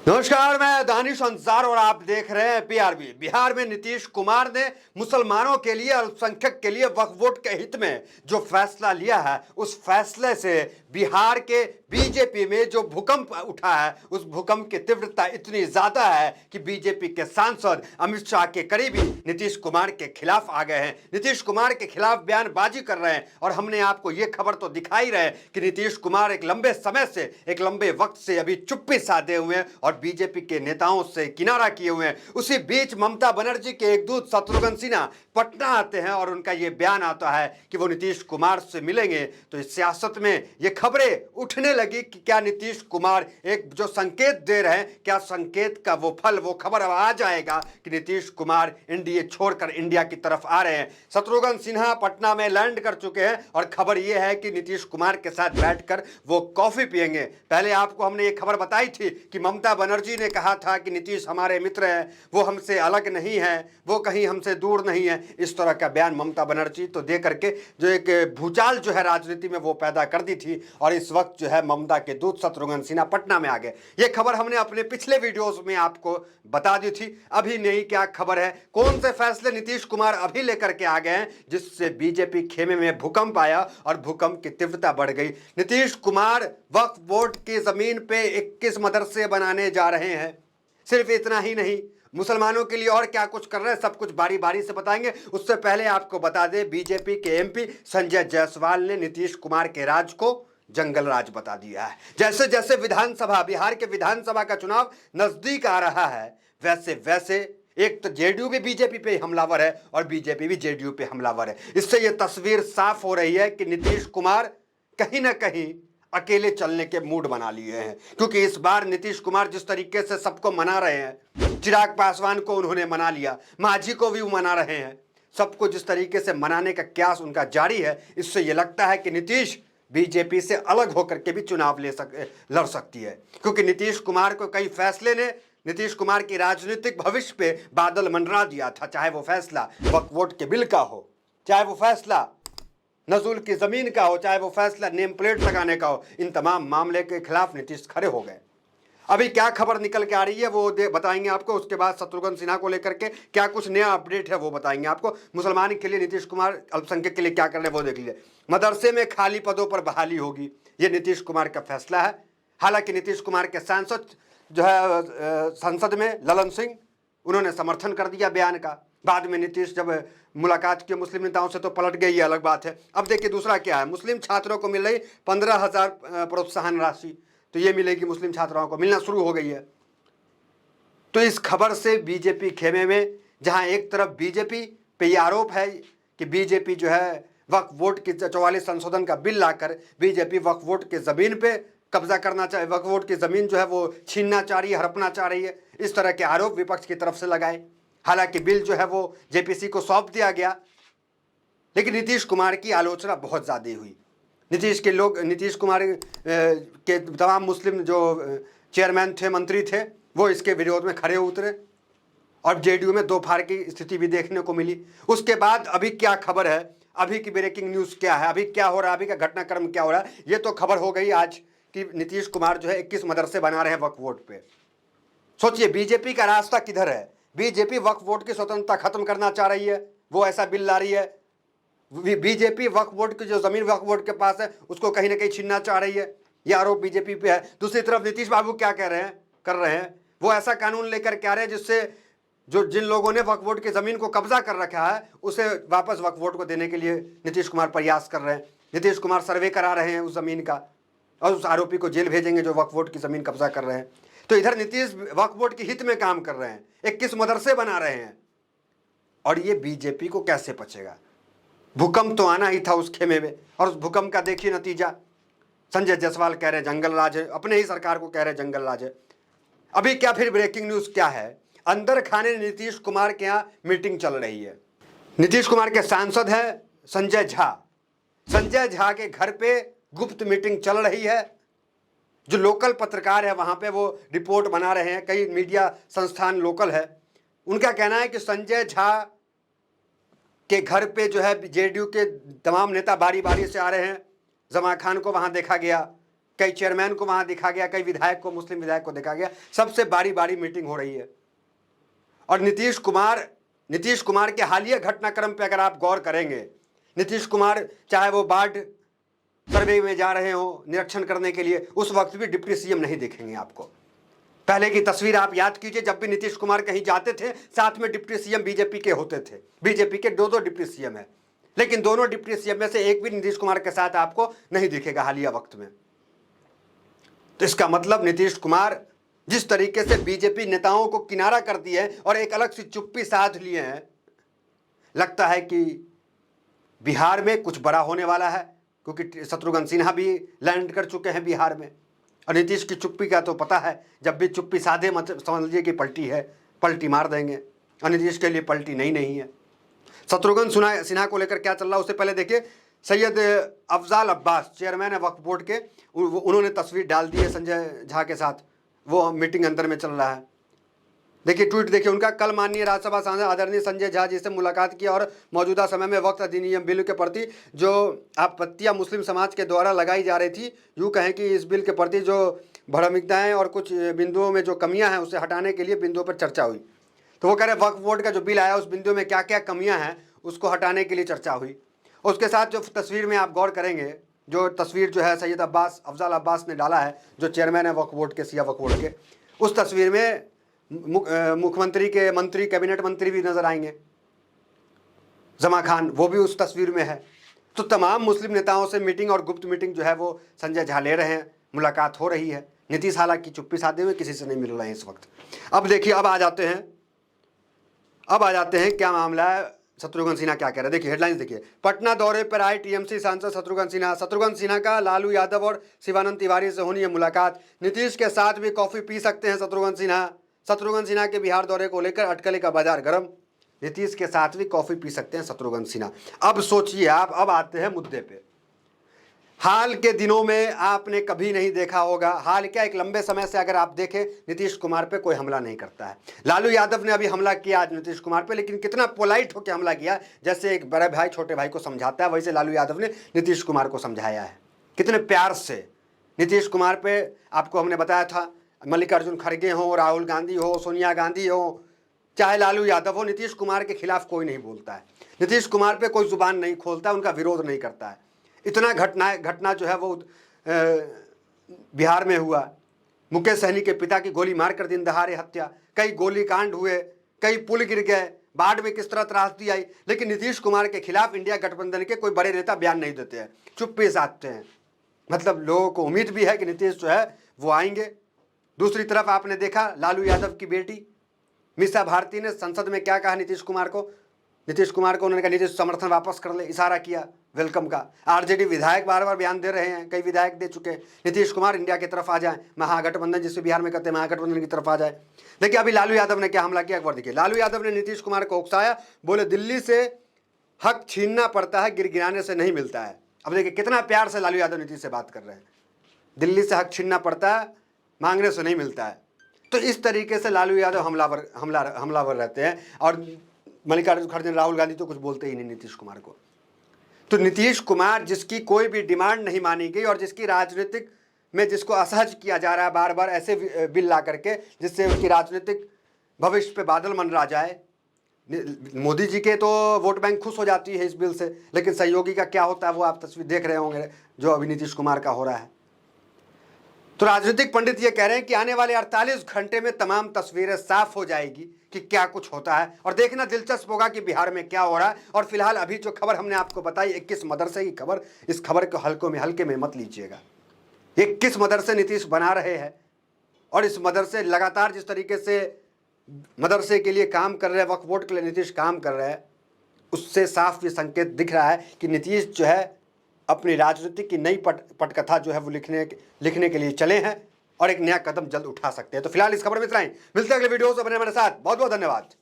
नमस्कार, मैं दानिश अंसार और आप देख रहे हैं पीआरबी। बिहार में नीतीश कुमार ने मुसलमानों के लिए, अल्पसंख्यक के लिए वक्फ बोर्ड के हित में जो फैसला लिया है, उस फैसले से बिहार के बीजेपी में जो भूकंप उठा है, उस भूकंप की तीव्रता इतनी ज्यादा है कि बीजेपी के सांसद अमित शाह के करीबी नीतीश कुमार के खिलाफ आ गए हैं, नीतीश कुमार के खिलाफ बयानबाजी कर रहे हैं। और हमने आपको यह खबर तो दिखाई रहे कि नीतीश कुमार एक लंबे समय से, एक लंबे वक्त से अभी चुप्पी साधे हुए हैं और बीजेपी के नेताओं से किनारा किए हुए हैं। उसी बीच ममता बनर्जी के एक दूत शत्रुघ्न सिन्हा पटना आते हैं और उनका यह बयान आता है कि वो नीतीश कुमार से मिलेंगे। तो इस सियासत में ये खबरें उठने लगी कि क्या नीतीश कुमार एक जो संकेत दे रहे हैं, क्या संकेत का वो फल, वो खबर अब आ जाएगा कि नीतीश कुमार एनडीए छोड़कर इंडिया की तरफ आ रहे हैं। शत्रुघ्न सिन्हा पटना में लैंड कर चुके हैं और खबर यह है कि नीतीश कुमार के साथ बैठकर वो कॉफी पिएंगे। पहले आपको हमने ये खबर बताई थी कि ममता बनर्जी ने कहा था कि नीतीश हमारे मित्र हैं, वो हमसे अलग नहीं है, वो कहीं हमसे दूर नहीं है। इस तरह का बयान ममता बनर्जी तो दे करके जो एक भूचाल जो है राजनीति में वो पैदा कर दी थी। और इस वक्त जो है ममता के दूत शत्रुघ्न सिन्हा पटना में आ गए। ये खबर हमने अपने पिछले वीडियोस में आपको बता दी थी। अभी नई क्या खबर है, कौन से फैसले नीतीश कुमार अभी लेकर के आ गए हैं जिससे बीजेपी खेमे में भूकंप आया और भूकंप की तीव्रता बढ़ गई। नीतीश कुमार वक्फ बोर्ड की जमीन पे 21 मदरसे बनाने जा रहे हैं। सिर्फ इतना ही नहीं, मुसलमानों के लिए और क्या कुछ कर रहे हैं, सब कुछ बारी बारी से बताएंगे। उससे पहले आपको बता दें, बीजेपी के एमपी संजय जायसवाल ने नीतीश कुमार के राज को जंगल राज बता दिया है। जैसे जैसे विधानसभा, बिहार के विधानसभा का चुनाव नजदीक आ रहा है, वैसे वैसे एक तो जेडीयू भी बीजेपी पे हमलावर है और बीजेपी भी जेडीयू पे हमलावर है। इससे यह तस्वीर साफ हो रही है कि नीतीश कुमार कहीं ना कहीं अकेले चलने के मूड बना लिए हैं। क्योंकि इस बार नीतीश कुमार जिस तरीके से सबको मना रहे हैं, चिराग पासवान को उन्होंने मना लिया, मांझी को भी मना रहे हैं, सबको जिस तरीके से मनाने का क्यास उनका जारी है, इससे यह लगता है कि नीतीश बीजेपी से अलग होकर के भी चुनाव लड़ सकती है। क्योंकि नीतीश कुमार को कई फैसले ने नीतीश कुमार की राजनीतिक भविष्य पे बादल मंडरा दिया था। चाहे वो फैसला वक्फ बोर्ड के बिल का हो, चाहे वो फैसला नजूल की जमीन का हो, चाहे वो फैसला नेम प्लेट लगाने का हो, इन तमाम मामले के खिलाफ नीतीश खड़े हो गए। अभी क्या खबर निकल के आ रही है वो बताएंगे आपको। उसके बाद शत्रुघ्न सिन्हा को लेकर के क्या कुछ नया अपडेट है वो बताएंगे आपको। मुसलमान के लिए नीतीश कुमार अल्पसंख्यक के लिए क्या कर रहे हैं वो देख लीजिए। मदरसे में खाली पदों पर बहाली होगी, ये नीतीश कुमार का फैसला है। हालांकि नीतीश कुमार के सांसद जो है संसद में ललन सिंह, उन्होंने समर्थन कर दिया बयान का। बाद में नीतीश जब मुलाकात की मुस्लिम नेताओं से तो पलट गई, अलग बात है। अब देखिए दूसरा क्या है, मुस्लिम छात्रों को मिल रही 15,000 प्रोत्साहन राशि, तो ये मिलेगी मुस्लिम छात्राओं को, मिलना शुरू हो गई है। तो इस खबर से बीजेपी खेमे में, जहां एक तरफ बीजेपी पे ये आरोप है कि बीजेपी जो है वक्फ बोर्ड की 44 संशोधन का बिल लाकर बीजेपी वक्फ बोर्ड की जमीन पे कब्जा करना चाहे, वक्फ बोर्ड की जमीन जो है वो छीनना चाह रही है, हड़पना चाह रही है, इस तरह के आरोप विपक्ष की तरफ से लगाए। हालांकि बिल जो है वो जेपीसी को सौंप दिया गया, लेकिन नीतीश कुमार की आलोचना बहुत ज़्यादा हुई। नीतीश कुमार के तमाम मुस्लिम जो चेयरमैन थे, मंत्री थे, वो इसके विरोध में खड़े उतरे और जेडीयू में दो फाड़ की स्थिति भी देखने को मिली। उसके बाद अभी क्या खबर है, अभी की ब्रेकिंग न्यूज़ क्या है, अभी क्या हो रहा है, अभी का घटनाक्रम क्या हो रहा है, ये तो खबर हो गई आज कि नीतीश कुमार जो है 21 मदरसे बना रहे हैं वक्फ बोर्ड पे। सोचिए बीजेपी का रास्ता किधर है। बीजेपी वक्फ बोर्ड की स्वतंत्रता खत्म करना चाह रही है, वो ऐसा बिल ला रही है। बीजेपी वक्फ बोर्ड की जो जमीन वक्फ बोर्ड के पास है उसको कहीं ना कहीं छीनना चाह रही है, यह आरोप बीजेपी पे है। दूसरी तरफ नीतीश बाबू क्या कर रहे हैं, वो ऐसा कानून लेकर के आ रहे हैं जिससे जिन लोगों ने वक्फ बोर्ड की जमीन को कब्जा कर रखा है उसे वापस वक्फ बोर्ड को देने के लिए नीतीश कुमार प्रयास कर रहे हैं। नीतीश कुमार सर्वे करा रहे हैं उस जमीन का और उस आरोपी को जेल भेजेंगे जो वक्फ बोर्ड की जमीन कब्जा कर रहे हैं। तो इधर नीतीश वक्फ बोर्ड के हित में काम कर रहे हैं, 21 मदरसे बना रहे हैं, और ये बीजेपी को कैसे पचेगा। भूकंप तो आना ही था उस खेमे में, और उस भूकंप का देखिए नतीजा। संजय जायसवाल कह रहे हैं जंगल राज है, अपने ही सरकार को कह रहे हैं जंगल राज है। अभी क्या फिर ब्रेकिंग न्यूज़ क्या है, अंदर खाने नीतीश कुमार के यहाँ मीटिंग चल रही है। नीतीश कुमार के सांसद है संजय झा, संजय झा के घर पे गुप्त मीटिंग चल रही है। जो लोकल पत्रकार है वहां पे वो रिपोर्ट बना रहे हैं, कई मीडिया संस्थान लोकल है, उनका कहना है कि संजय झा के घर पे जो है जेडीयू के तमाम नेता बारी बारी से आ रहे हैं। जमा खान को वहां देखा गया, कई चेयरमैन को वहां दिखा गया, कई विधायक को, मुस्लिम विधायक को देखा गया, सबसे बारी बारी मीटिंग हो रही है। और नीतीश कुमार के हालिया घटनाक्रम पे अगर आप गौर करेंगे, नीतीश कुमार चाहे वो बाढ़ सर्वे में जा रहे हो निरीक्षण करने के लिए, उस वक्त भी डिप्टी सीएम नहीं दिखेंगे आपको। पहले की तस्वीर आप याद कीजिए, जब भी नीतीश कुमार कहीं जाते थे साथ में डिप्टी सीएम बीजेपी के होते थे। बीजेपी के दो डिप्टी सीएम है, लेकिन दोनों डिप्टी सीएम में से एक भी नीतीश कुमार के साथ आपको नहीं दिखेगा हालिया वक्त में। तो इसका मतलब नीतीश कुमार जिस तरीके से बीजेपी नेताओं को किनारा कर दिए हैं और एक अलग सी चुप्पी साध लिए हैं, लगता है कि बिहार में कुछ बड़ा होने वाला है, क्योंकि शत्रुघ्न सिन्हा भी लैंड कर चुके हैं बिहार में। और नीतीश की चुप्पी का तो पता है, जब भी चुप्पी साधे मत समझ लीजिए कि पलटी है, पलटी मार देंगे। और नीतीश के लिए पलटी नहीं है। शत्रुघ्न सिन्हा को लेकर क्या चल रहा है, उससे पहले देखिए सैयद अफजाल अब्बास चेयरमैन है वक्फ बोर्ड के, उन्होंने तस्वीर डाल दी है संजय झा के साथ, वो मीटिंग अंदर में चल रहा है। देखिए ट्वीट देखिए उनका, कल माननीय राज्यसभा सांसद आदरणीय संजय झा जी से मुलाकात की और मौजूदा समय में वक्फ अधिनियम बिल के प्रति जो आपत्तियां मुस्लिम समाज के द्वारा लगाई जा रही थी, यूँ कहें कि इस बिल के प्रति जो भ्रामकताएं और कुछ बिंदुओं में जो कमियां हैं उसे हटाने के लिए बिंदुओं पर चर्चा हुई। तो वो कह रहे वक्फ बोर्ड का जो बिल आया उस बिंदु में क्या क्या कमियाँ हैं उसको हटाने के लिए चर्चा हुई। उसके साथ जो तस्वीर में आप गौर करेंगे, जो तस्वीर जो है सैयद अफजाल अब्बास ने डाला है, जो चेयरमैन है वक्फ बोर्ड के, सिया वक्फ बोर्ड के, उस तस्वीर में मुख्यमंत्री के मंत्री, कैबिनेट मंत्री भी नजर आएंगे, जमा खान, वो भी उस तस्वीर में है। तो तमाम मुस्लिम नेताओं से मीटिंग और गुप्त मीटिंग जो है वो संजय झा ले रहे हैं, मुलाकात हो रही है। नीतीश हालांकि चुप्पी साधे हुए किसी से नहीं मिल रहे हैं इस वक्त। अब देखिए, अब आ जाते हैं क्या मामला है, शत्रुघ्न सिन्हा क्या कह रहे हैं। देखिए हेडलाइंस देखिए, पटना दौरे पर आए टीएमसी सांसद शत्रुघ्न सिन्हा का लालू यादव और शिवानंद तिवारी से होनी है मुलाकात। नीतीश के साथ भी कॉफी पी सकते हैं शत्रुघ्न सिन्हा के बिहार दौरे को लेकर अटकले का बाजार गर्म। नीतीश के साथ भी कॉफी पी सकते हैं शत्रुघ्न सिन्हा। अब सोचिए आप, अब आते हैं मुद्दे पे। हाल के दिनों में आपने कभी नहीं देखा होगा, हाल क्या एक लंबे समय से अगर आप देखें, नीतीश कुमार पे कोई हमला नहीं करता है। लालू यादव ने अभी हमला किया आज नीतीश कुमार पे, लेकिन कितना पोलाइट होकर हमला किया, जैसे एक बड़े भाई छोटे भाई को समझाता है, वैसे लालू यादव ने नीतीश कुमार को समझाया है, कितने प्यार से। नीतीश कुमार पे आपको हमने बताया था, मल्लिकार्जुन खड़गे हो, राहुल गांधी हो, सोनिया गांधी हो, चाहे लालू यादव हो, नीतीश कुमार के खिलाफ कोई नहीं बोलता है। नीतीश कुमार पे कोई जुबान नहीं खोलता, उनका विरोध नहीं करता है। इतना घटना जो है वो बिहार में हुआ, मुकेश सहनी के पिता की गोली मारकर दिन दहाड़े हत्या, कई गोली कांड हुए, कई पुल गिर गए, बाढ़ में किस तरह त्रासदी आई, लेकिन नीतीश कुमार के खिलाफ इंडिया गठबंधन के कोई बड़े नेता बयान नहीं देते हैं, चुप्पी साधते हैं। मतलब लोगों को उम्मीद भी है कि नीतीश जो है वो आएंगे। दूसरी तरफ आपने देखा लालू यादव की बेटी मीसा भारती ने संसद में क्या कहा नीतीश कुमार को उन्होंने कहा नीतीश समर्थन वापस कर ले, इशारा किया वेलकम का। आरजेडी विधायक बार बार बयान दे रहे हैं, कई विधायक दे चुके हैं, नीतीश कुमार इंडिया की तरफ आ जाए, महागठबंधन जिसे बिहार में कहते हैं महागठबंधन की तरफ आ जाए। देखिए अभी लालू यादव ने क्या हमला किया, एक बार देखिए। लालू यादव ने नीतीश कुमार को उकसाया, बोले दिल्ली से हक छीनना पड़ता है, गिरगिराने से नहीं मिलता है। अब देखिए कितना प्यार से लालू यादव नीतीश से बात कर रहे हैं, दिल्ली से हक छीनना पड़ता है, मांगने से नहीं मिलता है। तो इस तरीके से लालू यादव हमलावर रहते हैं। और मल्लिकार्जुन खड़गे, राहुल गांधी तो कुछ बोलते ही नहीं नीतीश कुमार को। तो नीतीश कुमार जिसकी कोई भी डिमांड नहीं मानी गई और जिसकी राजनीतिक में जिसको असहज किया जा रहा है बार बार ऐसे बिल ला करके, जिससे उसकी राजनीतिक भविष्य पे बादल मंडरा जाए। मोदी जी के तो वोट बैंक खुश हो जाती है इस बिल से, लेकिन सहयोगी का क्या होता है वो आप तस्वीर देख रहे होंगे जो अभी नीतीश कुमार का हो रहा है। तो राजनीतिक पंडित ये कह रहे हैं कि आने वाले 48 घंटे में तमाम तस्वीरें साफ हो जाएगी कि क्या कुछ होता है, और देखना दिलचस्प होगा कि बिहार में क्या हो रहा है। और फिलहाल अभी जो खबर हमने आपको बताई 21 मदरसे की खबर, इस खबर को हल्के में मत लीजिएगा। 21 मदरसे नीतीश बना रहे हैं, और इस मदरसे लगातार जिस तरीके से मदरसे के लिए काम कर रहे हैं, वक्फ बोर्ड के लिए नीतीश काम कर रहे हैं, उससे साफ ये संकेत दिख रहा है कि नीतीश जो है अपनी राजनीति की नई पटकथा जो है वो लिखने के लिए चले हैं और एक नया कदम जल्द उठा सकते हैं। तो फिलहाल इस खबर में इतना ही, मिलते हैं अगले वीडियो से, बने हमारे साथ। बहुत बहुत धन्यवाद।